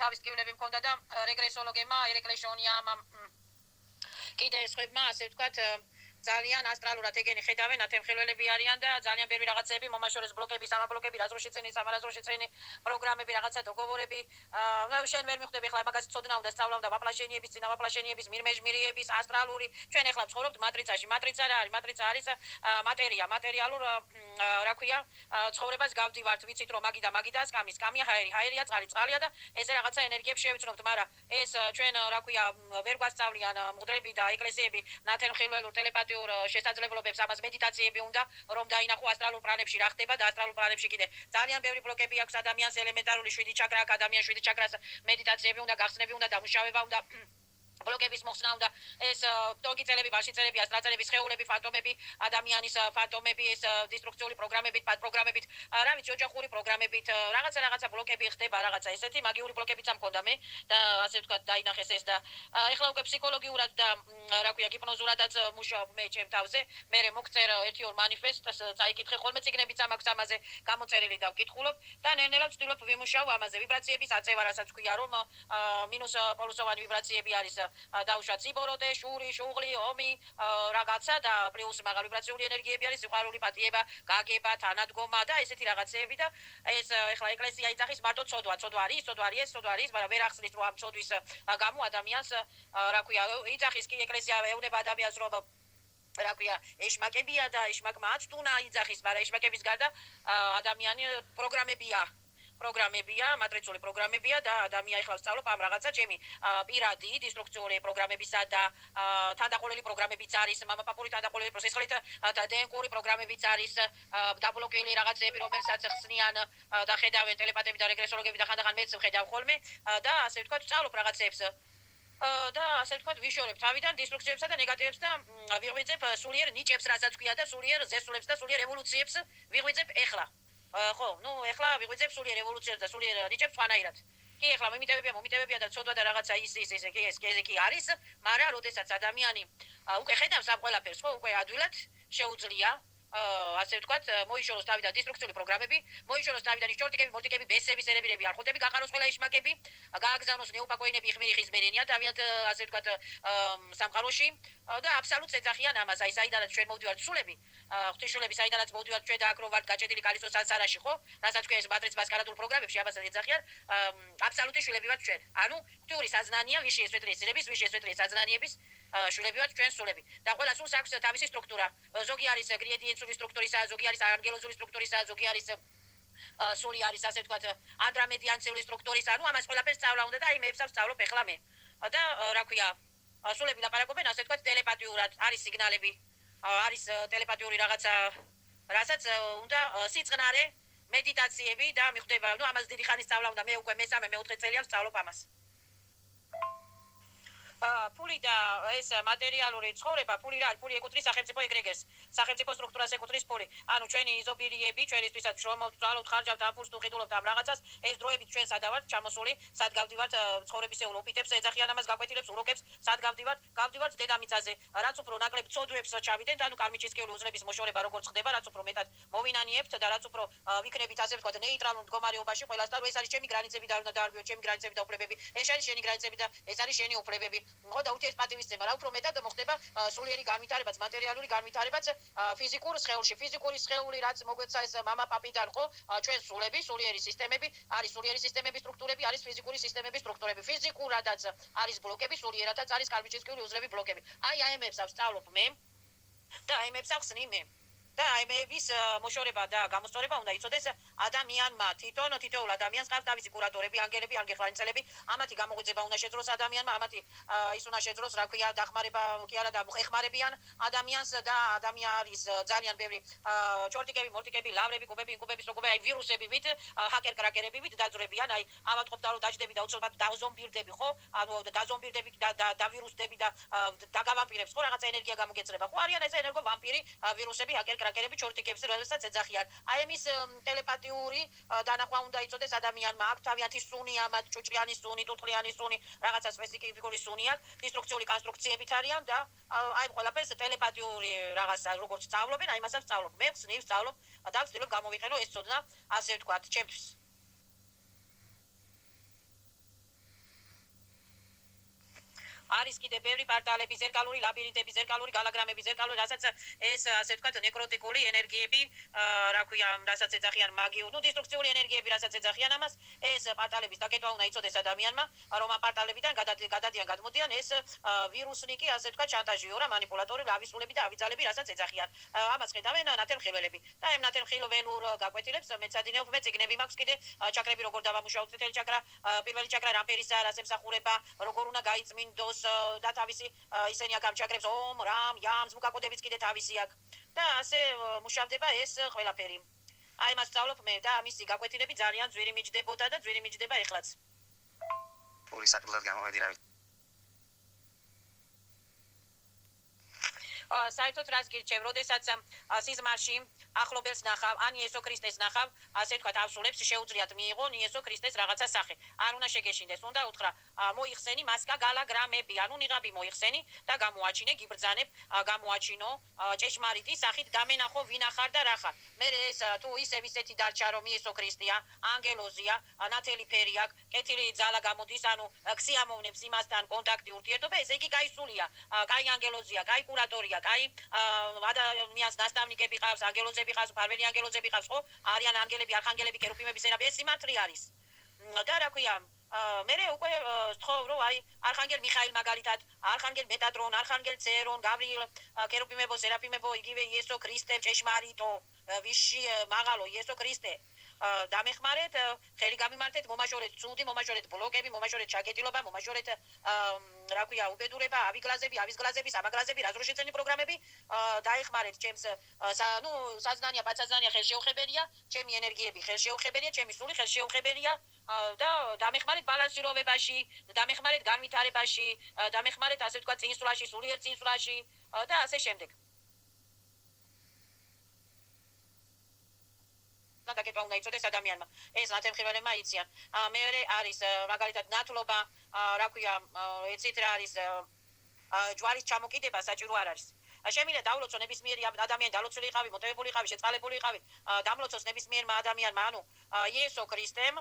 თავის ტკივილები მქონდა და რეგრესოლოგებმა, ელექტრონიამ კიდე სხვებმა ასე ვთქვათ ძალიან ასტრალურად ეგენი ხედავენ ათემხილველები არიან და ძალიან ბევრი რაღაცები მომაშორეს ბლოკები, სამაბლოკები, რაზროშიცენი, სამარაზროშიცენი პროგრამები, რაღაცა დოკუმენტები. შენ ვერ მიხვდები ახლა მაგას ცოდნა უნდა სწავლა უნდა ვაპლაშენიების, წინავაპლაშენიების, მირმეჟმირიების, ასტრალური. ჩვენ ახლა ვცხოვრობთ მატრიცაში. მატრიცა რა არის? მატრიცა არის მატერია, მატერიალურ რა ქვია, ცხოვრებას გავდივართ, ვიცით რომ მაგი და მაგი და სკამი, სკამია ჰაერი, ჰაერია წყალი, წყალია და ესე რაღაცა ენერგიებს შევიცნობთ, მაგრამ ეს ჩვენ რა ქვია ვერ გვასწავლიან მღვდლები და ეკლესიები ნათელმხილველურ ტელეპათიურ შესაძლებლობებს, ამას მედიტაციები უნდა რომ დაინახო ასტრალურ პლანებში რა ხდება და ასტრალურ პლანებში კიდე ძალიან ბევრი ბლოკები აქვს ადამიანს ელემენტარული 7 ჩაკრა აქვს ადამიანს 7 ჩაკრას მედიტაციები უნდა გახსნები უნდა დამუშავება უნდა ბლოკების მოხსნა უნდა ეს ტოგიწელები, ბაშიწელები, ასტრაცელები, სხეულები, ფანტომები, ადამიანის ფანტომები, ეს დისტრუქციული პროგრამებით, პატპროგრამებით, რა ვიცი, ოჯახური პროგრამებით, რაღაცა ბლოკები ხდება, რაღაცა ესეთი მაგიური ბლოკებიც ამქონდა მე და ასე ვთქვათ დაინახეს ეს და ეხლა უკვე ფსიქოლოგიურად და რა ქვია, ჰიპნოზურადაც მუშაობ მე ჩემ თავზე, მე მოგწერ 1-2 მანიფესტს, წაიკითხე ხოლმე წიგნებიც ამაქვს ამაზე გამოწერილი და ვკითხულობ და ნელ-ნელა ვცდილობ ვიმუშაო ამაზე ვიბრაციების აწევა, რასაც ქვია რომ მინუს პოლუსოვანი ვიბრაციები არის დაუშვა ციბოროტე, შური, შუღლი, ომი, რაღაცა და პლუს მაღალი ვიბრაციული ენერგიები არის, სიყვარული, პატიება, გაგება, თანადგომა და ესეთი რაღაცეები და ეს ეხლა ეკლესია იძახის მარტო ცოდვა არის, მაგრამ ვერ ახსნის რომ ამ ცოდვის გამო ადამიანს რა ქვია, იძახის კი ეკლესია ეუბნება ადამიანს რომ რა ქვია, ეშმაკებია და ეშმაკმა აწტუნა იძახის, მაგრამ ეშმაკების გარდა ადამიანი პროგრამებია, მატრიცული პროგრამებია და ადამიანი ახლა ვსწავლობ ამ რაღაცა ჩემი პირადი დისტრუქციული პროგრამებისა და თანდაყოლილი პროგრამებიც არის, მამაპაპური თანდაყოლილი პროცესხლით და დნკ-ური პროგრამებიც არის, დაბლოკილი რაღაცები, რომელსაც ხსნიან და ხედავენ ტელეპათები და რეგრესოლოგები და ხანდახან მეც ვხედავ ხოლმე და ასე ვთქვათ, ვსწავლობ რაღაცებს და ასე ვთქვათ, ვიშორებ თავიდან დისტრუქციებსა და ნეგატივებს და ვიღვიძებ სულიერ ნიჭებს, რასაც ქვია და სულიერ ზესულებს და სულიერ ევოლუციებს ვიღვიძებ ეხლა. ხო, ეხლა ვიღვიძებ სულიერ ევოლუციებს და სულიერ ნიჭებს სხვანაირად. კი, ეხლა მომიტევებია და ცოდვა და რაღაცა ეს კი არის, მაგრამ როდესაც ადამიანი უკვე ხედავს ამ ყველაფერს, ხო, უკვე ადვილად შეუძლია ასე ვთქვათ, მოიშოროს თავიდან დისტრუქციული პროგრამები, მოიშოროს თავიდან შორტიკები, მორტიკები, ბესები, სერებირები, არხოტები, გაყაროს ყველა ეშმაკები, გააგზავნოს ნეუპაკოინები, ხმირი ხიზმერენია, თავიანთ ასე ვთქვათ, სამყაროში და აბსოლუტურად ეძახიან ამას, აი საიდანაც ჩვენ მოვდივართ სულები, ღვთისმშობლები საიდანაც მოვდივართ ჩვენ და აქ რომ ვართ გაჭედილი კალისოს სანსარაში, ხო? რასაც ქვია ეს მატრიც მასკარადულ პროგრამებში ამასაც ეძახიან, აბსოლუტური შვილები ვართ ჩვენ. ანუ ღვთიური საზნანია, ვიში ესვეტრის ძილების, ვიში ესვეტრის საზნანიების შვილები ვართ ჩვენ სულები. და ყველა სულს აქვს თავისი სტრუქტურა. ზოგი არის გრიედიენცური სტრუქტურისა, ზოგი არის ანგელოზური სტრუქტურისა, ზოგი არის სული არის ასე ვთქვათ ანდრომედიანციური სტრუქტურისა. ანუ ამას ყველაფერს სწავლა უნდა და აი მე ვსწავლობ ეხლა მე. და რა ქვია, სულები ლაპარაკობენ ასე ვთქვათ ტელეპათიურად, არის სიგნალები, არის ტელეპათიური რაღაცა, რასაც უნდა სიწყნარე, მედიტაციები და მიხვდება, ну ამას დიდი ხანი სწავლა უნდა, მე უკვე მე-3 წელია ვსწავლობ ამას. ფული და ეს მატერიალური ცხოვრება, ფული რა არის? ფული ეკუთვნის სახელმწიფო ეგრეგერს, სახელმწიფო სტრუქტურას ეკუთვნის ფული. ანუ ჩვენი იზობირიები, ჩვენისთვისაც შრომავთ, ხარჯავთ, აფურს თუ ყიდულობთ ამ რაღაცას, ეს დროებით ჩვენ სად ავართ ჩამოსული, სად გავდივართ ცხოვრებისეულ ოპიტებს, ეძახიან ამას გაკვეთილებს, урокებს, სად გავდივართ დედამიწაზე, რაც უფრო ნაკლებ ცოდვებს ჩავიდენთ, ანუ კარმიჩისკიული უზრების მოშორება როგორც ხდება, რაც უფრო მეტად მოვინანიებთ და რაც უფრო ვიქნებით ასე ვთქვათ ნეიტრალურ მდგომარეობაში ყველასთან, ეს არის ჩემი გრანიცები და უნდა დაარბიო ჩემი გრანიცები და უფლებები, ეს არის შენი გრანიცები და ეს არის შენი უფლებები. ხო და ურთიერთპატივისცემა, რა უფრო მეტად მოხდება სულიერი განვითარებაც, მატერიალური განვითარებაც ფიზიკურ სხეულში. ფიზიკური სხეული, რაც მოგვეცა ეს მამა პაპიდან, ხო, ჩვენ სულები, სულიერი სისტემები, არის სულიერი სისტემების სტრუქტურები, არის ფიზიკური სისტემების სტრუქტურები. ფიზიკურადაც არის ბლოკები, სულიერადაც არის კარმიჩისკიული უზრები ბლოკები. აი აემებს ავსწავლობ მე და აემებს ახსნი მე. და აემების მოშორება და გამოსწორება უნდა იცოდეს ადამიანმა, თითოეულ ადამიანს ყავს თავისი კურატორები, ანგელები, ანგელხანიცელები, ამათი გამოღვიძება უნდა შეძლოს ადამიანმა, ამათი ის უნდა შეძლოს, რა ქვია, დახმარება კი არა და ეხმარებიან ადამიანს და ადამიანის ძალიან ბევრი ჩორტიკები, მორტიკები, ლავრები, კუბები, ინკუბების როგორი აი ვირუსები ვით, ჰაკერ-კრაკერები ვით დაძვრებიან, აი ავადმყოფთა რომ დაჯდები და უცბად დაზომბირდები, ხო? ანუ დაზომბირდები და დავირუსდები და დაგავამპირებს, ხო, რაღაცა ენერგია გამოგეცრება. ხო არიან ეს ენერგო ვამპირი ვირუსები, ჰაკერ-კრაკერები, ჩორტიკებს, რომელსაც ეძახიან. აი ამის ტელეპათიური დანახვა უნდა იცოდეს ადამიანმა, აქვს თავიანთი სუნი, ამათ ჭუჭყიანი სუნი, ტუტყლიანი სუნი, რაღაცა სპეციფიკური სუნი აქვს, დისტრუქციული კონსტრუქციებით არიან და აი ყველაფერს ტელეპათიური რაღაცა როგორც სწავლობენ, აი მასაც სწავლობ. მე ხსნივ სწავლობ და ვცდილობ გამოვიყენო ეს ცოდნა, ასე ვთქვათ, ჩემთვის. არის კიდე ბევრი პარტალები, ზერკალური ლაბირინთები, ზერკალური გალაგრამები, ზერკალური, რასაც ეს ასე ვთქვათ, ნეკროტიკული ენერგიები, რა ქვია, რასაც ეძახიან მაგიური, ну, დისტრუქციული ენერგიები, რასაც ეძახიან ამას, ეს პარტალების დაკეტვა უნდა იცოდეს ადამიანმა, რომ ამ პარტალებიდან გადადიან, გადმოდიან ეს ვირუსნიკი, ასე ვთქვათ, შანტაჟიორა, მანიპულატორი, ავისულები და ავიძალები, რასაც ეძახიან. ამას ხედავენ ნათელმხილველები. და ამ ნათელმხილველურ გაკვეთილებს მეცადინეობ, მე წიგნები მაქვს კიდე, ჩაკრები როგორ დავამუშავოთ, წითელი ჩაკრა, პირველი ჩაკრა რა ფერისაა, რას ემსახურება, როგორ უნდა გაიწმინდოს და თავისი ისენი აქ ამ ჩაკრებს ომ, რამ, ям, ზვუკაკოდებიც კიდე თავისი აქვს. და ასე მუშავდება ეს ყველაფერი. აი მას სწავლობ მე და ამისი გაკვეთილები ძალიან ძვირი მიჯდებოდა და ძვირი მიჯდება ეხლაც. პური საკვლად გამოვედი რა. საერთოდ რას გირჩევ, როდესაც სიზმარში ახლობელს ნახავ, ან იესო ქრისტეს ნახავ, ასე ვთქვათ, ავსულებს შეუძლიათ მიიღონ იესო ქრისტეს რაღაცა სახე. არ უნდა შეგეშინდეს, უნდა უთხრა, მოიხსენი მასკა გალაგრამები, ანუ ნიღაბი მოიხსენი და გამოაჩინე, გიბრძანებ, გამოაჩინო ჭეშმარიტი სახით გამენახო ვინ ახარ და რა ხარ. მე ეს თუ ისევ ისეთი დარჩა რომ იესო ქრისტეა, ანგელოზია, ნათელი ფერი აქვს, კეთილი ძალა გამოდის, ანუ ქსიამოვნებს იმასთან კონტაქტი ურთიერთობა, ესე იგი გაისულია, კაი ანგელოზია, კაი კურატორია, კაი ადამიანს ნასწავლნიკები ყავს, ანგელოზები ყავს, ფარველი ანგელოზები ყავს, ხო? არიან ანგელები, არხანგელები, კერუბიმები, სერაფი, ეს სიმართლე არის. და რა ქვია, მე უკვე ვთხოვ, რომ აი არხანგელ მიხაილ მაგალითად, არხანგელ მეტატრონ, არხანგელ ცერონ, გავრიელ, კერუბიმებო, სერაფიმებო, იგივე იესო ქრისტე, ჭეშმარიტო, ვიში მაღალო იესო ქრისტე. დამეხმარეთ, ხელი გამიმართეთ, მომაშორეთ ცუდი, მომაშორეთ ბლოკები, მომაშორეთ ჩაკეტილობა, მომაშორეთ რა ქვია, უბედურება, ავიგლაზები, ავისგლაზები, სამაგლაზები, რაზრუშეცენი პროგრამები, დაეხმარეთ ჩემს, ну, საზნანია, პაცაზნანია ხელშეუხებელია, ჩემი ენერგიები ხელშეუხებელია, ჩემი სული ხელშეუხებელია და დამეხმარეთ ბალანსირებაში, დამეხმარეთ განვითარებაში, დამეხმარეთ ასე ვთქვათ წინსვლაში, სულიერ წინსვლაში და ასე შემდეგ. დაკეტვა უნდა იცოდეს ადამიანმა. ეს ნათელმხილველებმა იციან. მეორე არის მაგალითად ნათლობა, რა ქვია, ეცით რა არის ჯვარის ჩამოკიდება საჭირო არ არის. შემიძლია დავლოცო ნებისმიერი ადამიანი დალოცული იყავი, მოტივებული იყავი, შეწყალებული იყავი, დამლოცოს ნებისმიერმა ადამიანმა, ანუ იესო ქრისტემ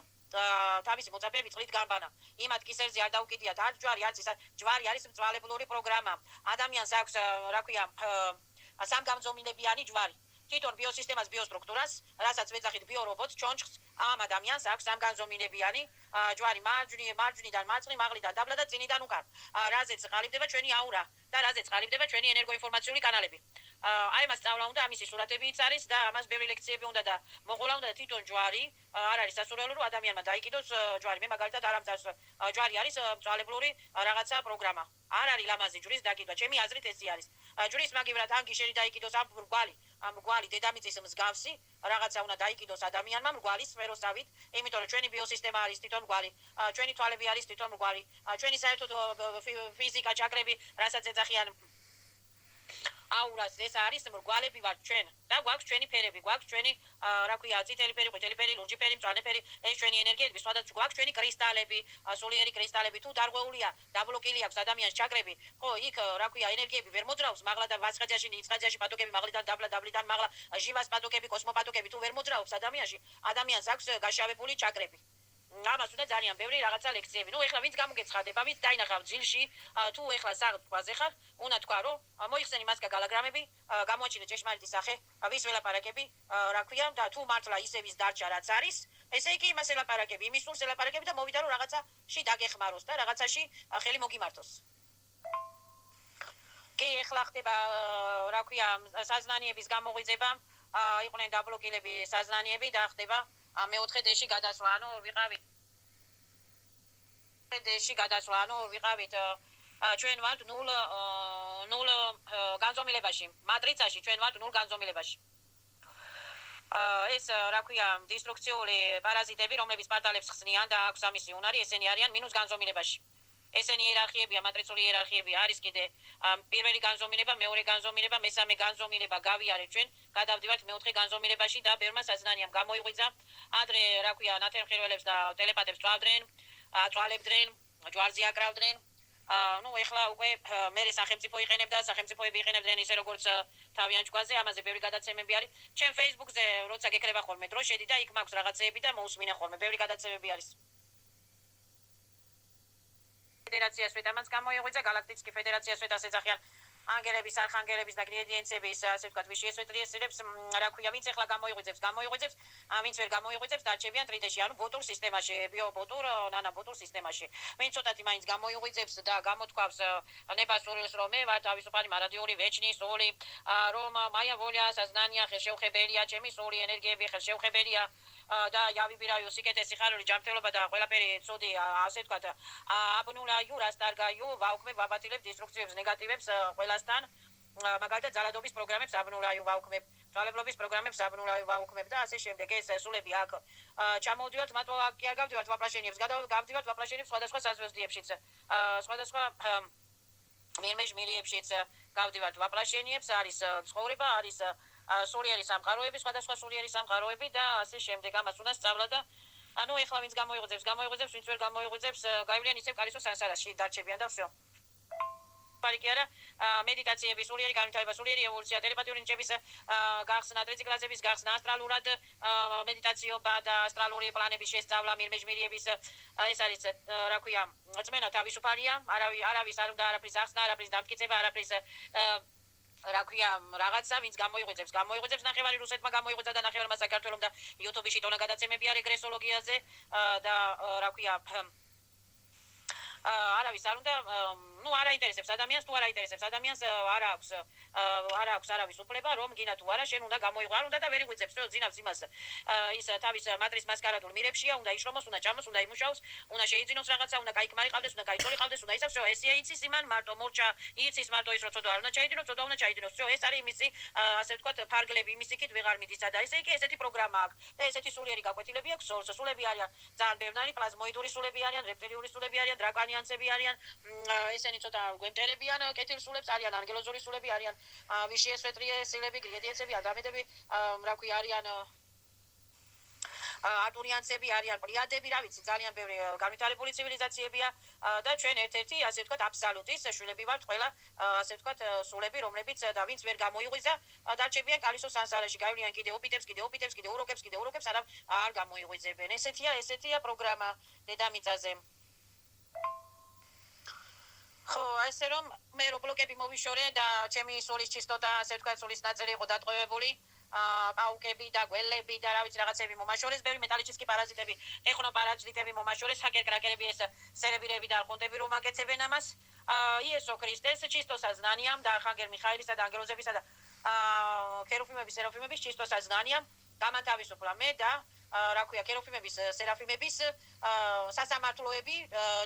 თავისი მოწაფეები წყლით განბანა. იმათ კისერზე არ დაუკიდიათ არც ჯვარი, არც ის ჯვარი არის მწვალებლური პროგრამა. ადამიანს აქვს, რა ქვია, სამგამზომილებიანი ჯვარი. თვითონ ბიოსისტემას, ბიოსტრუქტურას, რასაც ვეძახით ბიორობოტს, ჩონჩხს, ამ ადამიანს აქვს სამგანზომილებიანი ჯვარი მარჯვნიდან მარცხნი, მაღლიდან დაბლა და წინიდან უკან. რაზეც ყალიბდება ჩვენი აურა და რაზეც ყალიბდება ჩვენი ენერგოინფორმაციული კანალები. აი მას სწავლა უნდა, ამისი სურათებიც არის და ამას ბევრი ლექციები უნდა და მოყოლა უნდა და თვითონ ჯვარი არ არის სასურველო, რომ ადამიანმა დაიკიდოს ჯვარი. მე მაგალითად არ ამწავს ჯვარი არის მწვალებლური რაღაცა პროგრამა. არ არის ლამაზი ჯვრის დაკიდვა. ჩემი აზრით ესე არის. ჯვრის მაგივრად ან გიშერი დაიკიდოს ამ მრგვალი დედამიწის მსგავსი რაღაცა უნდა დაიკიდოს ადამიანმა მრგვალის სფეროსავით, იმიტომ რომ ჩვენი ბიოსისტემა არის თვითონ მრგვალი, ჩვენი თვალები არის თვითონ მრგვალი, ჩვენი საერთოდ ფიზიკა, ჩაკრები, რასაც ეძახიან აურას, ეს არის მრგვალები ვართ ჩვენ და გვაქვს ჩვენი ფერები, გვაქვს ჩვენი რა ქვია, წითელი ფერი, ყვითელი ფერი, ლურჯი ფერი, მწვანე ფერი, ეს ჩვენი ენერგიები, სხვადასხვა გვაქვს ჩვენი კრისტალები, სულიერი კრისტალები, თუ დარღვეული დაბლოკილი აქვს ადამიანს ჩაკრები, ხო, იქ რა ქვია, ენერგიები ვერ მოძრაობს, მაღლა და ვასხაძიაში, ნიცხაძიაში პატოკები, მაღლიდან დაბლა, დაბლიდან მაღლა, ჟივას პატოკები, კოსმოპატოკები თუ ვერ მოძრაობს ადამიანში, ადამიანს აქვს გაშავებული ჩაკრები. ამას უნდა ძალიან ბევრი რაღაცა ლექციები. ნუ ეხლა ვინც გამოგეცხადება, ვინც დაინახავ ძილში, თუ ეხლა საქმეზე ხარ, უნდა თქვა, რომ მოიხსენი მასკა გალაგრამები, გამოაჩინე ჭეშმარიტი სახე, ვის ველაპარაკები, რა ქვია, და თუ მართლა ისევის დარჩა რაც არის, ესე იგი იმას ელაპარაკები, იმის სულს ელაპარაკები და მოვიდა რომ რაღაცაში დაგეხმაროს და რაღაცაში ხელი მოგიმართოს. კი, ეხლა ხდება, რა ქვია, საზნანიების გამოღვიძება, იყვნენ დაბლოკილები საზნანიები და ხდება მეოთხე დეში გადასვლა, ანუ ვიყავით დეში გადასვლა, ანუ ვიყავით ჩვენ ვართ 0 განზომილებაში, მატრიცაში ჩვენ ვართ 0 განზომილებაში. ეს რა ქვია, დისტრუქციული პარაზიტები, რომლებიც პარტალებს ხსნიან და აქვს ამისი უნარი, ესენი არიან მინუს განზომილებაში. ესენი იერარქიებია, მატრიცული იერარქიები არის კიდე პირველი განზომილება, მეორე განზომილება, მესამე განზომილება გავიარეთ ჩვენ, გადავდივართ მეოთხე განზომილებაში და ბევრმა საზნანიამ გამოიღვიძა. ადრე რა ქვია, ნათელმხილველებს და ტელეპათებს წვალებდნენ, ჯვარზე აკრავდნენ. ну ეხლა უკვე მერე სახელმწიფო იყენებდა, სახელმწიფოები იყენებდნენ ისე როგორც თავიანთ ჯგვალზე, ამაზე ბევრი გადაცემები არის. ჩემ Facebook-ზე როცა გეკრება ხოლმე დრო შედი და იქ მაქვს რაღაცეები და მოусმინე ხოლმე, ბევრი გადაცემები არის. ფედერაცია სვეტამაც გამოიღვიძა galaktikski ფედერაცია სვეტას ეძახიან ანგელების, არხანგელების და გრედიენტების, ასე ვთქვათ, ვიშ ესვეტრიესებს, რა ქვია, ვინც ახლა გამოიღვიძებს, ვინც ვერ გამოიღვიძებს, დარჩებიან ტრიდეში, ანუ ბოტულ სისტემაში, ბიობოტურ, ნანაბოტულ სისტემაში. ვინც ცოტათი მაინც გამოიღვიძებს და გამოთქვავს ნებასურვილს, რომ მე ვარ თავისუფალი მარადიული ვეჩნი სული, რომ მაია ვოლია, საზნანია, ხელშეუხებელია, ჩემი სული, ენერგიები ხელშეუხებელია და явибираю სიკეთესი ხარული ჯანმრთელობა და ყველაფერი ცუდი, ასე ვთქვათ, აბნულაიუ, რასტარგაიუ, ვაუქმებ, ვაბატილებ დისტრუქციებს, ნეგატივებს ყველასთან, მაგალითად ძალადობის პროგრამებს აბნულაიუ ვაუქმებ, ძალებლობის პროგრამებს აბნულაიუ ვაუქმებ და ასე შემდეგ. ეს სულები აქ ჩამოვდივართ, მარტო აქ კი არ გავდივართ ვაპრაშენიებს, გავდივართ ვაპრაშენიებს სხვადასხვა საზღვესდიებშიც, სხვადასხვა მილმეჟმილიებშიც გავდივართ ვაპრაშენიებს, არის ცხოვრება, არის სულიერი სამყაროები, სხვადასხვა სულიერი სამყაროები და ასე შემდეგ. ამას უნდა სწავლა და ანუ ეხლა ვინც გამოიღვიძებს, ვინც ვერ გამოიღვიძებს, გაივლიან ისევ კალისო სანსარაში დარჩებიან და всё. პარიკი არა, მედიტაციები, სულიერი განვითარება, სულიერი ევოლუცია, ტელეპათიური ნიჭების გახსნა, ტრიციკლაზების გახსნა, ასტრალურად მედიტაციობა და ასტრალური პლანების შესწავლა, მილმეჟმილიების ეს არის რა ქვია, წმენა თავისუფალია, არავის არ უნდა არაფრის ახსნა, არაფრის დამტკიცება, არაფრის რა ქვია, რაღაცა ვინც გამოიღვიძებს, ნახევარი რუსეთმა გამოიღვიძა და ნახევარმა საქართველომ და YouTube-ში ტონა გადაცემები არის რეგრესოლოგიაზე და რა ქვია, არავის არ უნდა, ну, არ აინტერესებს ადამიანს, თუ არ აინტერესებს ადამიანს, არ აქვს არავის უფლება, რომ გინა თუ არა, შენ უნდა გამოიღო, არ უნდა და ვერ იღვიძებს, რომ ძინავს იმას. ის თავის მატრის მასკარადულ მირებშია, უნდა იშრომოს, უნდა ჭამოს, უნდა იმუშაოს, უნდა შეიძინოს რაღაცა, უნდა кайკმარი ყავდეს, უნდა кайწოლი ყავდეს, უნდა ისევ, ესე იცის იმან მარტო მორჩა, იცის მარტო ის, რომ ცოტა არ უნდა ჩაიძინოს, ცოტა უნდა ჩაიძინოს. ეს არის იმისი, ასე ვთქვათ, ფარგლები, იმის იქით ვეღარ მიდისა და ესე იგი ესეთი პროგრამა აქვს. და ესეთი სულიერი გაკვეთილები აქვს, სულები არიან, ძალიან ბევრი, პლაზმოიდური სულები არიან, რეპტილიური სულები არიან, დრაკონიანცები არიან, ესენი ცოტა გვემტერებიან, კეთილსულებს არიან, ანგელოზური სულები არიან, ვიში ესვეტრიესილები, გრედიენტები, ადამედები, რა ქვია, არიან არტურიანცები არიან, პლიადები, რა ვიცი, ძალიან ბევრი განვითარებული ცივილიზაციებია და ჩვენ ერთ-ერთი, ასე ვთქვათ, აბსოლუტის შვილები ვართ ყველა, ასე ვთქვათ, სულები, რომლებიც და ვინც ვერ გამოიღვიძა, დარჩებიან კალისო სანსარაში, გაივლიან კიდე ოპიტებს, კიდე урокებს, არ გამოიღვიძებენ. ესეთია პროგრამა დედამიწაზე. ხო, ესე რომ მე რო ბლოკები მოვიშორე და ჩემი სულის ჩისტოტა, ასე ვთქვათ, სულის ნაწილი იყო დატყვევებული, პაუკები და გველები და რა ვიცი რაღაცები მომაშორეს, ბევრი მეტალიჩისკი პარაზიტები, ტექნოპარაზიტები მომაშორეს, ჰაკერ-კრაკერები, ეს სერებირები და არხონტები რომ აკეთებენ ამას. იესო ქრისტეს ჩისტო საზნანიამ და არხანგელ მიხაილისა და ანგელოზებისა და ქერუფიმების, სერაფიმების ჩისტო საზნანიამ გამათავისუფლა მე და რა ქვია, ქეროფიმების, სერაფიმების სასამართლოები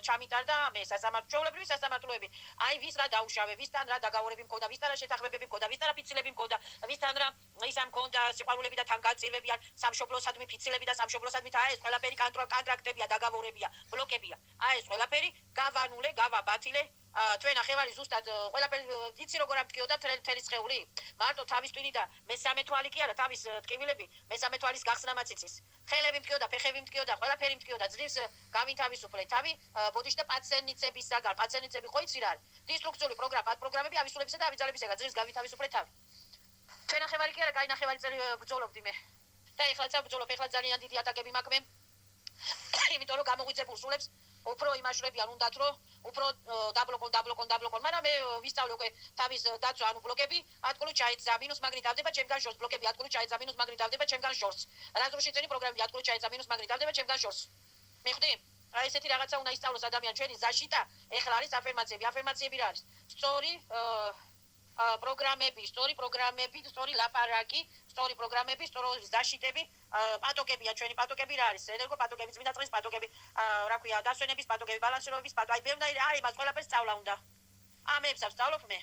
ჩამიტარდა მე, ჩვეულებრივი სასამართლოები. აი, ვის რა დაუშავე, ვისთან რა დაგაურები მქონდა, ვისთან რა შეთანხმებები მქონდა, ვისთან რა ფიცილები მქონდა, ვისთან რა ისა მქონდა სიყვარულები და თანგაწირვები ან სამშობლოსადმი ფიცილები და სამშობლოსადმი და ეს ყველაფერი კონტრაქტებია, დაგაურებია, ბლოკებია. აი, ეს ყველაფერი გავანულე, გავაბათილე. ჩვენ ახევარი ზუსტად ყველაფერი იცი როგორ ამტკიოდა თელი სხეული? მარტო თავის ტვინი და მესამე თვალი კი არა, თავის ტკივილები, მესამე თვალის გახსნამაც იცის. ხელები მტკიოდა, ფეხები მტკიოდა, ყველაფერი მტკიოდა, ძლივს გავითავისუფლე თავი ბოდიშთა პაციენტებისაგან, პაციენტები ხო იცი რა არის? დისტრუქციული პროგრამები ავისულებისა და ავიძალებისაგან, ძლივს გავითავისუფლე თავი. ჩვენ ახევარი კი არა, კაი ნახევარი წელი ბრძოლობდი მე. და ეხლაც ვბრძოლობ, ეხლა ძალიან დიდი ატაკები მაქვს მე. იმიტომ რომ გამოღვიძებულ სულებს უფრო იმაშრებიან უნდათ რომ უფრო დაბლოკონ, მაგრამ მე ვისწავლე უკვე თავის დაცვა, ანუ ბლოკები ატკული ჩაეძა, მინუს მაგნიტ ავდება ჩემგან შორს, ბლოკები ატკული ჩაეძა, მინუს მაგნიტ ავდება ჩემგან შორს. რაზრუში წენი პროგრამები ატკული ჩაეძა, მინუს მაგნიტ ავდება ჩემგან შორს. მიხვდი? აი ესეთი რაღაცა უნდა ისწავლოს ადამიანი, ჩვენი ზაშიტა, ეხლა არის აფერმაციები რა არის? სწორი პროგრამები, სწორი ლაპარაკი, სწორი პროგრამები, სწორი ზაშიტები, პატოკებია, ჩვენი პატოკები რა არის? ენერგოპატოკები, წმინდა წყლის პატოკები, რა ქვია, დასვენების პატოკები, ბალანსირების პატოკები, აი ბევრნაირი არის, მას ყველაფერს სწავლა უნდა. ამებს ავსწავლობ მე.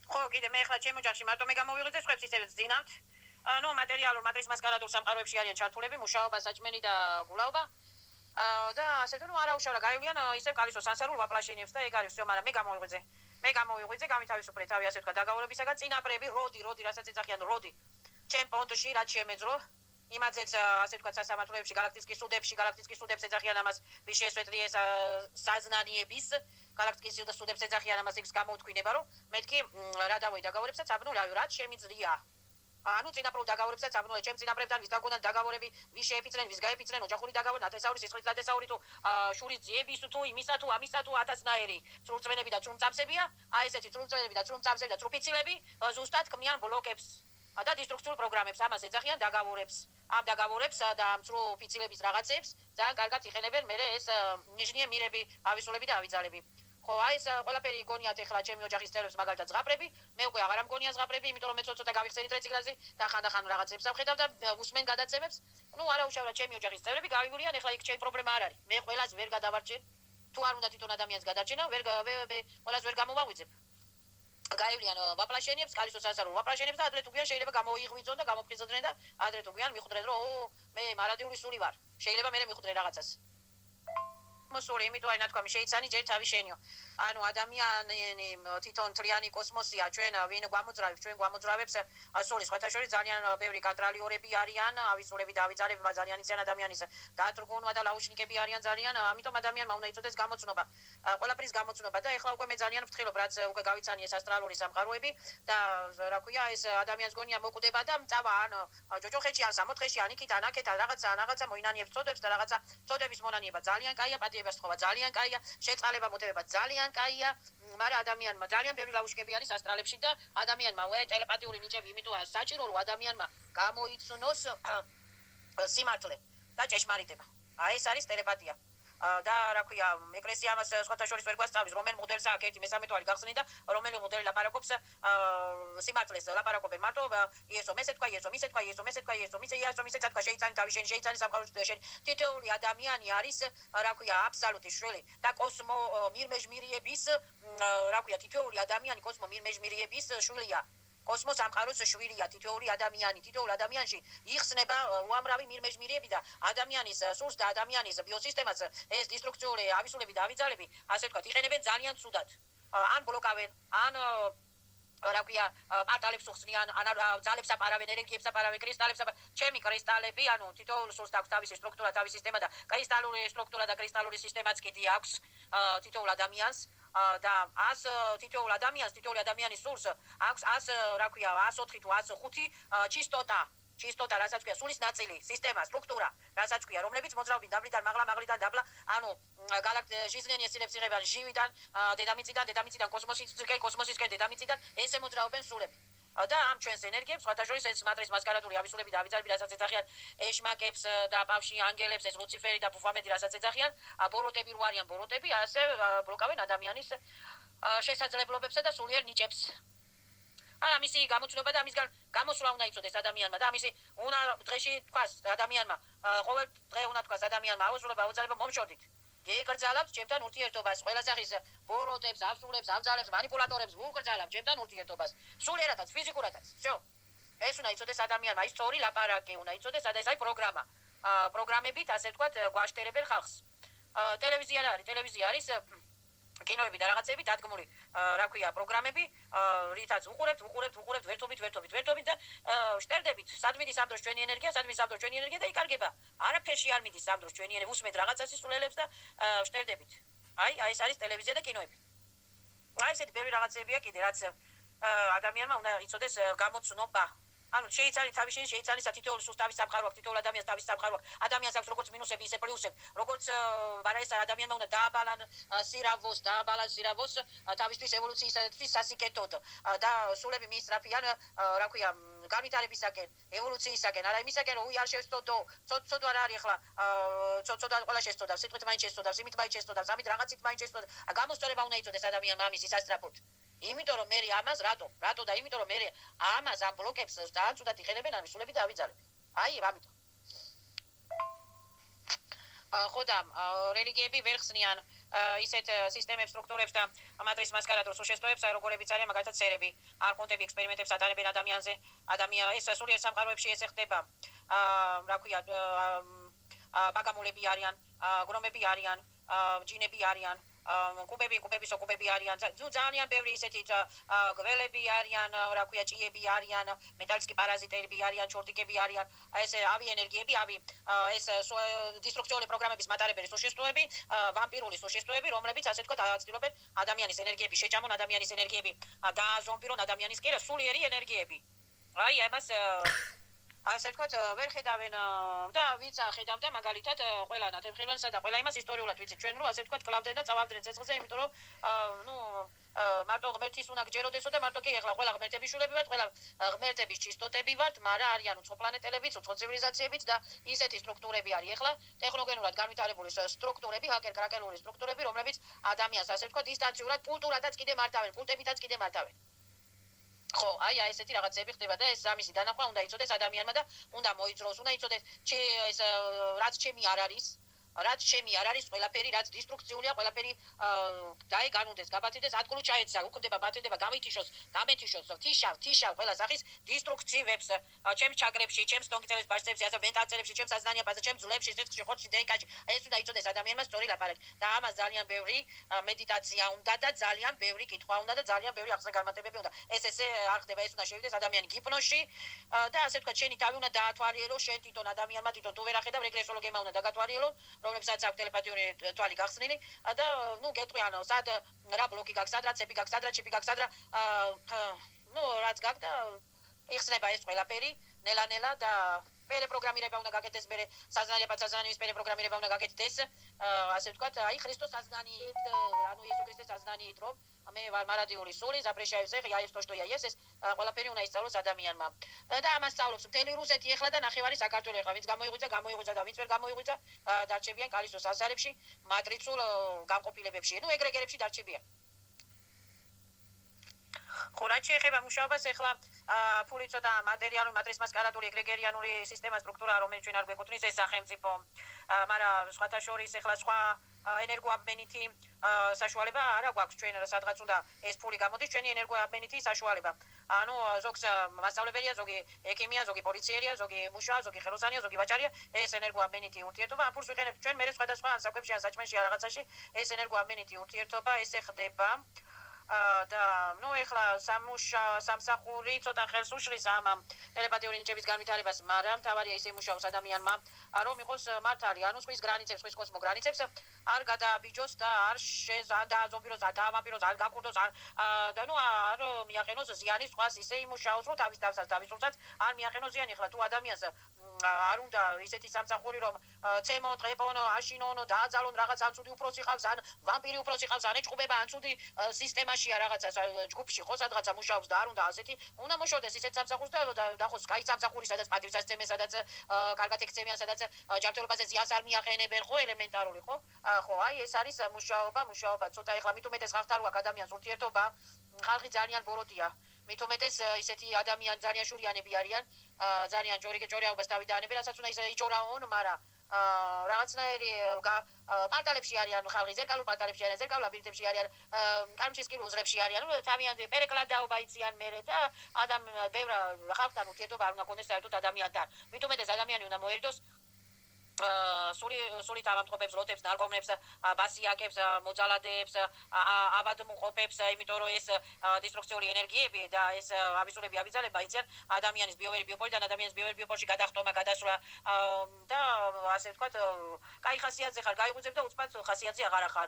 ხო, კიდე მე ახლა ჩემ ოჯახში მარტო მე გამოვიღვიძე, სხვებს ისევ ძინავთ. ნუ მატერიალურ, მატრის მასკარადულ სამყაროებში არიან ჩართულები, მუშაობა, საჭმელი და გულაობა. და ასე თუ არა უშავლა, გაივლიან ისევ კალისო სანსარულ ვაპლაშენიებს და ეგ არის всё, მაგრამ მე გამოვიღვიძე, გამითავისუფლე თავი, ასე ვთქვათ, დაგაურებისაგან წინაპრები, როდი, რასაც ეძახიან როდი. ჩემ პონტში რაც შემეძრო, იმაცეც ასე ვთქვათ, სასამართლოებში, galaktikski sudებს ეძახიან ამას, ვის შეესვეტრიეს საზნანიების, galaktikski sudებს ეძახიან ამას, ის გამოვთქვინება, რომ მეთქი რა დავოი დაგაურებსაც აბნულავი, რაც შემიძლია. ანუ წინაპრულ დაგავებსაც ამნოლე ჩემ წინაპრებთან ვის დაგონან დაგავები, ვის შეეფიცრენ, ვის გაეფიცრენ, ოჯახური დაგავება, ნათესაური, სისხლის ნათესაური თუ შურის ძიების თუ იმისა თუ ამისა თუ ათასნაირი სრულწმენები და წრუმწამსებია, აი ესეთი სრულწმენები და წრუმწამსები და წრუფიცილები ზუსტად ქმნიან ბლოკებს და დისტრუქციულ პროგრამებს, ამას ეძახიან დაგავორებს. ამ დაგავორებს და ამ წრუფიცილების რაღაცებს ძალიან კარგად იხენებენ მერე ეს ნიშნიე მირები, ავისულები და ავიძალები. ხო, აი ეს ყველაფერი გონიათ ეხლა ჩემი ოჯახის წევრებს მაგალითად ზღაპრები, მე უკვე აღარ მგონია ზღაპრები, იმიტომ რომ მე ცოტა გავიხსენით რეციკლაჟზე და ხანდახან რაღაცებს ავხედავ და უსმენ გადაცემებს. ნუ არაუშავად ჩემი ოჯახის წევრები გავიგულიან, ეხლა იქ ჩემი პრობლემა არ არის. მე ყველას ვერ გადავარჩენ. თუ არ უნდა თვითონ ადამიანს გადარჩენა, ყველას ვერ გამოვაღვიძებ. გაივლიან ვაპლაშენებს, კალისო სასარულო ვაპლაშენებს და ადრე თუ გვიან შეიძლება გამოიღვიძონ და გამოფხიზოდნენ და ადრე თუ გვიან მიხვდნენ რომ მე მარადიული სული ვარ. შეიძლება მე მიხვდრე რაღაცას. კოსმოსური, იმიტომ აი ნათქვამი შეიცანი ჯერ თავი შენიო. ანუ ადამიანი თვითონ თლიანი კოსმოსია, ჩვენ ვინ გვამოძრავებს, ჩვენ გვამოძრავებს სულის სხვათაშორის ძალიან ბევრი კონტროლიორები არიან, ავისულები და ავიძალები ძალიან იციან ადამიანის დათრგუნვა და ლაუშნიკები არიან ძალიან, ამიტომ ადამიანმა უნდა იცოდეს გამოცნობა. ყველაფრის გამოცნობა და ეხლა უკვე მე ძალიან ვფრთხილობ, რაც უკვე გავიცანი ეს ასტრალური სამყაროები და რა ქვია, ეს ადამიანს გონია მოკვდება და მწავა ან ჯოჯოხეთში ან სამოთხეში ან იქით ან აქეთ რაღაცა მოინანიებს წოდებს და რაღაცა წოდების მონანიება ძალიან კაია, პატიებას თხოვა ძალიან კაია, შეწყალება მოტივება ძალიან კაია, მაგრამ ადამიანმა ძალიან ბევრი ლაუშკები არის ასტრალებში და ადამიანმა ტელეპათიური ნიჭები, იმიტომ საჭირო რომ ადამიანმა გამოიცნოს სიმართლე და ჭეშმარიტება. აი ეს არის ტელეპათია. და რა ქვია, ეკლესია ამას სხვათა შორის ვერ გვასწავლის, რომელ მოდელს აქვს ერთი მესამე თვალი გახსნი და რომელი მოდელი ლაპარაკობს სიმართლეს, ლაპარაკობენ მარტო იესო მესე თქვა, იესო მისე თქვა, იესო მესე თქვა, იესო მისე თქვა, შეიცანი თავი შენ, შეიცანი სამყაროს შენ. თითოეული ადამიანი არის რა ქვია, აბსოლუტი შვილი და კოსმო მირმეჟმირიების რა ქვია, თითოეული ადამიანი კოსმო მირმეჟმირიების შვილია. კოსმოს სამყაროს შვილია, თითოეული ადამიანი, თითოეულ ადამიანში იხსნება უამრავი მირმეჟმირიები და ადამიანის სულს და ადამიანის ბიოსისტემას ეს დისტრუქციული ავისულები და ავიძალები, ასე ვთქვათ, იყენებენ ძალიან ცუდად. ან ბლოკავენ, ან რა ქვია, პარტალებს უხსნიან, ან ძალებს აპარავენ, ენერგიებს აპარავენ, კრისტალებს აპარავენ. ჩემი კრისტალები, ანუ თითოეულ სულს აქვს თავისი სტრუქტურა, თავისი სისტემა და კრისტალური სტრუქტურა და კრისტალური სისტემაც კიდე აქვს თითოეულ ადამიანს. და თითოეულ ადამიანის სულს აქვს 100 რა ქვია 104 თუ 105 ჩისტოტა, რასაც ქვია სულის ნაწილი, სისტემა, სტრუქტურა, რასაც ქვია, რომლებიც მოძრაობენ დაბლიდან მაღლიდან დაბლა, ანუ ჟიზნიანი ესილებს იღებენ ჟივიდან, დედამიწიდან კოსმოსისკენ დედამიწიდან, ესე მოძრაობენ სულები. და ამ ჩვენს ენერგიებს, სხვათა შორის ეს მატრის მასკარადული ავისულები და ავიძალები, რასაც ეძახიან ეშმაკებს და ბავში ანგელებს, ეს ლუციფერი და ბუფამედი, რასაც ეძახიან, ბოროტები რო არიან ბოროტები, ასე ბლოკავენ ადამიანის შესაძლებლობებსა და სულიერ ნიჭებს. ამისი გამოცნობა და ამისგან გამოსვლა უნდა იცოდეს ადამიანმა და ამისი უნდა დღეში თქვას ადამიანმა, ყოველ დღე უნდა თქვას ადამიანმა, აუცილებლად აუძალება მომშორდით. ეკრძალავთ ჩემთან ურთიერთობას, ყველა სახის ბოროტებს, აბსურდებს, ამძალებს, манипуляტორებს უკრძალავთ ჩემთან ურთიერთობას. სულიერადაც, ფიზიკურადაც. всё. ეს უნდა იცოდეს ადამიანმა, ის სწორი ლაპარაკი უნდა იცოდეს, ეს აი პროგრამა. პროგრამებით, ასე ვთქვათ, გვაშტერებენ ხალხს. ტელევიზია არის კინოები და რაღაცები დადგმული, რა ქვია, პროგრამები, რითაც უყურებთ ვერთობით და შტერდებით, სად მიდის ამ დროს ჩვენი ენერგია, და იკარგება. არაფერში არ მიდის ამ დროს ჩვენი ენერგია, უსმენთ რაღაცას სულელებს და შტერდებით. აი ეს არის ტელევიზია და კინოები. აი ესეთი ბევრი რაღაცებია კიდე, რაც ადამიანმა უნდა იცოდეს გამოცნობა. ანუ შეიცალისა თითოეულ სულს თავის სამყარო აქვს, თითოეულ ადამიანს თავის სამყარო აქვს. ადამიანს აქვს როგორც მინუსები, ისე პლუსები. როგორც ეს ადამიანმა უნდა დააბალან სირავოს თავისთვის ევოლუციისათვის სასიკეთოდ და სულები მიისწრაფიან, რა ქვია, განვითარებისაკენ, ევოლუციისაკენ, არა იმისაკენ, რომ არ შევსწოდო, ცოტა არ არის ახლა, ცოტა ყველა შესწოდავს, სიტყვით მაინც შესწოდავს, იმით მაინც შესწოდავს, ამით რაღაცით მაინც შესწოდავს. გამოსწორება უნდა იცოდეს ადამიანმა ამისი სასწრაფოდ. იმიტომ რომ მე ამას რატო და იმიტომ რომ მე ამას ამ ბლოკებს ძალიან ცუდად იყენებენ ამისულები და ავიძალები. აი, ამიტომ. ხო და რელიგიები ვერ ხსნიან ისეთ სისტემებს, სტრუქტურებს და მატრის მასკარადულ სულშესტოებს, როგორებიც არიან მაგალითად სერები, არქონტები ექსპერიმენტებს ატარებენ ადამიანზე. ეს სულიერ სამყაროებში ესე ხდება. რა ქვია, ბაგამულები არიან, გრომები არიან, ჯინები არიან. კუბები არიან, ძალიან ბევრი ისეთი გველები არიან, რა ქვია, ჭიები არიან, მეტალისკი პარაზიტები არიან, ჩორტიკები არიან, ეს ავი ენერგიები, ეს დისტრუქციული პროგრამების მატარებელი სულშესტოები, ვამპირული სულშესტოები, რომლებიც ასე ვთქვათ, ცდილობენ ადამიანის ენერგიები შეჭამონ, ადამიანის ენერგიები დააზომპირონ ადამიანის კერა, სულიერი ენერგიები. აი ამას ასე ვთქვათ, ვერ ხედავენ და ვინც ახედავდა მაგალითად ყველა ნათემხილველსა და ყველა იმას ისტორიულად ვიცით ჩვენ რომ ასე ვთქვათ კლავდნენ და წავავდნენ ცეცხლზე, იმიტომ რომ მარტო ღმერთის უნდა გჯეროდესო და მარტო კი ეხლა ყველა ღმერთების შულები ვართ, ყველა ღმერთების ჩისტოტები ვართ, მაგრამ არიან უცხო პლანეტელებიც, უცხო ცივილიზაციებიც და ისეთი სტრუქტურები არის ეხლა ტექნოგენურად განვითარებული სტრუქტურები, ჰაკერ-კრაკერული სტრუქტურები, რომლებიც ადამიანს ასე ვთქვათ დისტანციურად კულტურადაც კიდე მართავენ, კულტებითაც კიდე მართავენ. ხო, აი ესეთი რაღაცები ხდება და ეს ამისი დანახვა უნდა იცოდეს ადამიანმა და უნდა მოიწროს, უნდა იცოდეს ეს რაც ჩემი არ არის, ყველაფერი რაც დისტრუქციულია, ყველაფერი დაეგანუდეს, გაბათიდეს, ატკლუ ჩაეცა, უკვდება, ბათდება, გამითიშოს, გამეთიშოს, თიშავ, ყველა სახის დისტრუქციებს, ჩემს ჩაკრებში, ჩემს ტონკიცების ბაშტებში, ასე მენტალწელებში, ჩემს საზნანიებაზე, ჩემს ძლებში, სიცხში, ხორცში, დნკ-ში, ეს უნდა იცოდეს ადამიანმა სწორი ლაპარაკი. და ამას ძალიან ბევრი მედიტაცია უნდა და ძალიან ბევრი კითხვა უნდა და ძალიან ბევრი აღსაგამარტებები უნდა. ესე არ ხდება, ეს უნდა შევიდეს ადამიანი გიპნოზში და ასე ვთქვათ, შენი თავი უნდა დაათვალიერო, შენ თვითონ ადამიანმა თვითონ თუ ვერ ახედავ, რეგრესოლოგებმა უნდა დაგათვალიერო, რომლებსაც აქვს ტელეპათიური თვალი გახსნილი და გეტყვიან სად რა ბლოკი გაქვს, სად რაცები გაქვს, სად რა ჩიპი გაქვს, სად რა რაც გაქვს და იხსნება ეს ყველაფერი ნელა-ნელა და პერეპროგრამირება უნდა გაკეთდეს, მე საზნანის პერეპროგრამირება უნდა გაკეთდეს, ასე ვთქვათ, აი ქრისტოს საზნანით, ანუ იესო ქრისტეს საზნანით, რომ მე ვარ მარადიული სული, ზაბრეშაევზე, იაეს თოშტო იაეს, ეს ყველაფერი უნდა ისწავლოს ადამიანმა. და ამას სწავლობს მთელი რუსეთი ეხლა და ნახევარი საქართველო ეხლა, ვინც გამოიღვიძა და ვინც ვერ გამოიღვიძა, დარჩებიან კალისოს საზარებში, მატრიცულ განყოფილებებში, ეგრეგერებში დარჩებიან. ხო, რაც შეეხება მუშაობას, ეხლა ფული ცოტა მატერიალური, მატრისმასკარადული, ეგრეგერიანული სისტემა, სტრუქტურა, რომელიც ჩვენ არ გვეკუთვნის ეს სახელმწიფო, მაგრამ სხვათა შორის ეხლა სხვა ენერგოაბმენითი საშუალება არა გვაქვს ჩვენ სადღაც უნდა ეს ფული გამოდის ჩვენი ენერგოაბმენითი საშუალება. ანუ ზოგს მასწავლებელია, ზოგი ექიმია, ზოგი პოლიციერია, ზოგი მუშა, ზოგი ხელოსანია, ზოგი ვაჭარია, ეს ენერგოაბმენითი ურთიერთობა ამ ფულს ვიყენებთ ჩვენ მე სხვადასხვა საკვებში ან საჭმელში რაღაცაში ეს ენერგოაბმენითი ურთიერთობა ესე ხდება. და ეხლა სამსახური ცოტა ხელს უშლის ამ ტელეპათიური ნიჭების განვითარებას, მაგრამ მთავარია ისე იმუშაოს ადამიანმა, რომ იყოს მართალი, ანუ სხვის გრანიცებს, სხვის კოსმო გრანიცებს არ გადააბიჯოს და არ დააზომბიროს, არ დაამაპიროს, არ გაკურდოს, და არ მიაყენოს ზიანი სხვას, ისე იმუშაოს, რომ თავის თავსაც, თავის სულსაც არ მიაყენოს ზიანი. ეხლა თუ ადამიანს არ უნდა ისეთი სამსახური, რომ ცემონ, დღეპონ, აშინონ, დააძალონ, რაღაც ან ცუდი უფროსი ყავს, ან ვამპირი უფროსი ყავს, ან ეჭყუბება, ან ცუდი სისტემაშია რაღაცა ჯგუფში, ხო, სადღაცა მუშაობს და არ უნდა ასეთი, უნდა მუშაობდეს ისეთ სამსახურს და დახოს კაი სამსახური, სადაც პატივს ასწემენ, სადაც კარგად ექცევიან, სადაც ჯანმრთელობაზე ზიანს არ მიაყენებენ, ხო, ელემენტარული, ხო? ხო, აი ეს არის მუშაობა, ცოტა ეხლა მით უმეტეს ხალხთან რო აქვს ადამიანს ურთიერთობა, ხალხი ძალიან ბოროტია. მით უმეტეს ისეთი ადამიანი ძალიან შურიანები არიან, ძალიან ჯორიაობას დავიდანებენ, რასაც უნდა ისე იჭორაონ, მაგრამ რაღაცნაირი პარტალებში არიან ხალხი, ზერკალურ პარტალებში არიან, ზერკალურ ლაბირინთებში არიან, კარმჩის კილუზრებში არიან, თავიანთი პერეკლადაობა იციან მერე და ბევრ ხალხთან ურთიერთობა არ უნდა ქონდეს საერთოდ ადამიანთან. მით უმეტეს ადამიანი უნდა მოერიდოს სულით ავამტყოფებს, ლოტებს, ნარკომნებს, ბასიაკებს, მოძალადეებს, ავადმყოფებს, იმიტომ რომ ეს დისტრუქციული ენერგიები და ეს ავისურები ავიძალება იციან ადამიანის ბიოვერი ბიოპოლიდან ადამიანის ბიოვერი ბიოპოლში გადახტომა, გადასვლა და ასე ვთქვათ, კაი ხასიათზე ხარ, გაიღვიძებ და უცბად ხასიათზე აღარა ხარ.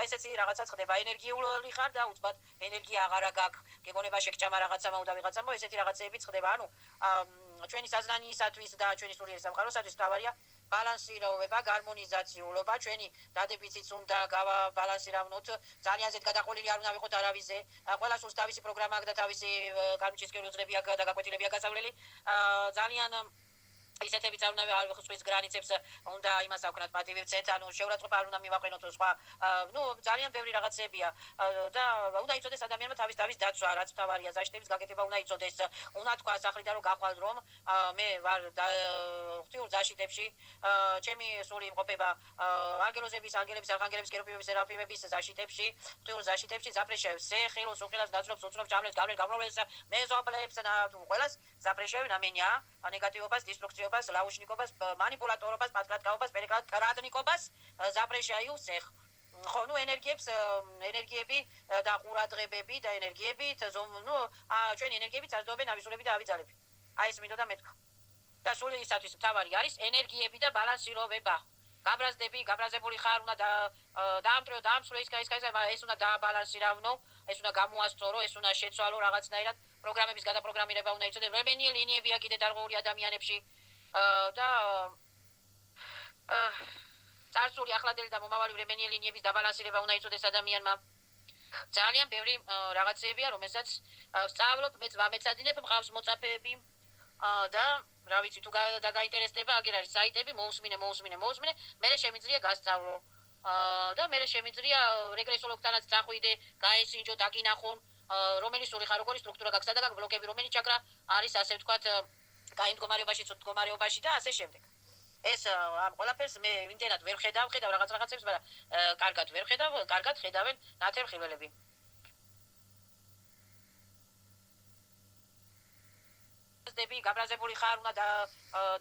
ესეც რაღაცაც ხდება, ენერგიული ხარ და უცბად ენერგია აღარა გაქვს, გეგონება შეგჭამა რაღაცა და ვიღაცამ, ესეთი რაღაცეებიც ხდება. ანუ ჩვენი საზნანიისათვის და ჩვენი სულიერი სამყაროსათვის თავარია ბალანსირება, გარმონიზაციულობა, ჩვენი დადებითიც უნდა გავაბალანსირავნოთ, ძალიან ზედ გადაყოლილი არ უნდა ვიყოთ არავისზე, ყველა სულს თავისი პროგრამა აქვს და თავისი კარმჩის კილუზრები აქვს და გაკვეთილებია გასავლელი, ძალიან ისეთებიც არ უნდა ხვის გრანიცებს უნდა იმას აქვთ პატივებცეთ, ანუ შეურაცხყოფა არ უნდა მივაყენოთ სხვა, ძალიან ბევრი რაღაცებია და უნდა იცოდეს ადამიანმა თავის დაცვა, რაც მთავარია, ზაშტების გაკეთება უნდა იცოდეს, უნდა თქვა სახლიდან რომ გაყვალ რომ მე ვარ ღვთიურ ზაშიტებში, ჩემი სული იმყოფება ანგელოზების, ანგელების, არხანგელების, კერუბიმების, სერაფიმების ზაშიტებში, ღვთიურ ზაშიტებში, ზაფრეშევს, ხილოს, უხილას, ნაცრობს, უცნობს, ჭამლებს, გავლენს, გამრავლებს, მეზობლებს, ყველას ზაფრეშევი ნამენია, ნეგატივობას, დისტრუქციობას, ლაუშნიკობას, манипуляტორობას, პატრატკაობას, პერეკრატნიკობას, ზაფრეშაიუს ეხ. ხო, ენერგიები და ყურადღებები და ენერგიებით, ჩვენი ენერგიებით საზრდოობენ ავისურები და ავიძალები. აი ეს მინდოდა მეთქვა. და სულისათვის მთავარი არის ენერგიები და ბალანსირება. გაბრაზებული ხარ, უნდა დაამსვლო ის უნდა დააბალანსირავნო, ეს უნდა გამოასწორო, ეს უნდა შეცვალო რაღაცნაირად პროგრამების გადაპროგრამირება უნდა იცოდნენ. რემენი ლინიებია კიდე დარღვეული ადამიანებში და წარსული, ახლადელი და მომავალი რემენი ლინიების დაბალანსირება უნდა იცოდეს ადამიანმა. ძალიან ბევრი რაღაცებია, რომელსაც ვსწავლობ, მეც ვამეცადინებ, მყავს მოწაფეები და რა ვიცი, თუ დაგაინტერესდება, აგერ არის საიტები, მოусმინე, მერე შემიძლია გასწავლო. და მერე შემიძლია რეგრესოლოგთანაც წახვიდე, გაესინჯო, დაგინახონ, რომელი სული ხარ, როგორი სტრუქტურა გაქვს, სადა გაქვს ბლოკები, რომელი ჩაკრა არის, ასე ვთქვათ, კაი მდგომარეობაში, ცუდ მდგომარეობაში და ასე შემდეგ. ეს ამ ყველაფერს მე იმდენად ვერ ხედავ რაღაცებს, მაგრამ კარგად ვერ ხედავ, კარგად ხედავენ ნათელმხილველები. გაბრაზებული ხარ, უნდა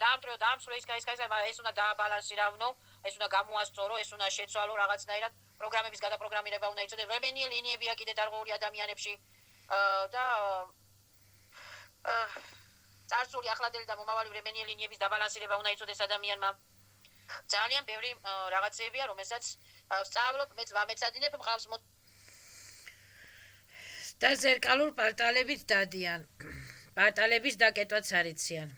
დაამტვრიო, დაამსვლო ის, ეს უნდა დააბალანსირავნო, ეს უნდა გამოასწორო, ეს უნდა შეცვალო რაღაცნაირად, პროგრამების გადაპროგრამირება უნდა იცოდნენ. რემენი ლინიებია კიდე დარღვეული ადამიანებში და წარსული, ახლადელი და მომავალი რემენი ლინიების დაბალანსირება უნდა იცოდეს ადამიანმა. ძალიან ბევრი რაღაცებია, რომელსაც ვსწავლობ, მეც ვამეცადინებ, მყავს და ზერკალურ პარტალებით დადიან. პარტალების დაკეტვაც არიციან.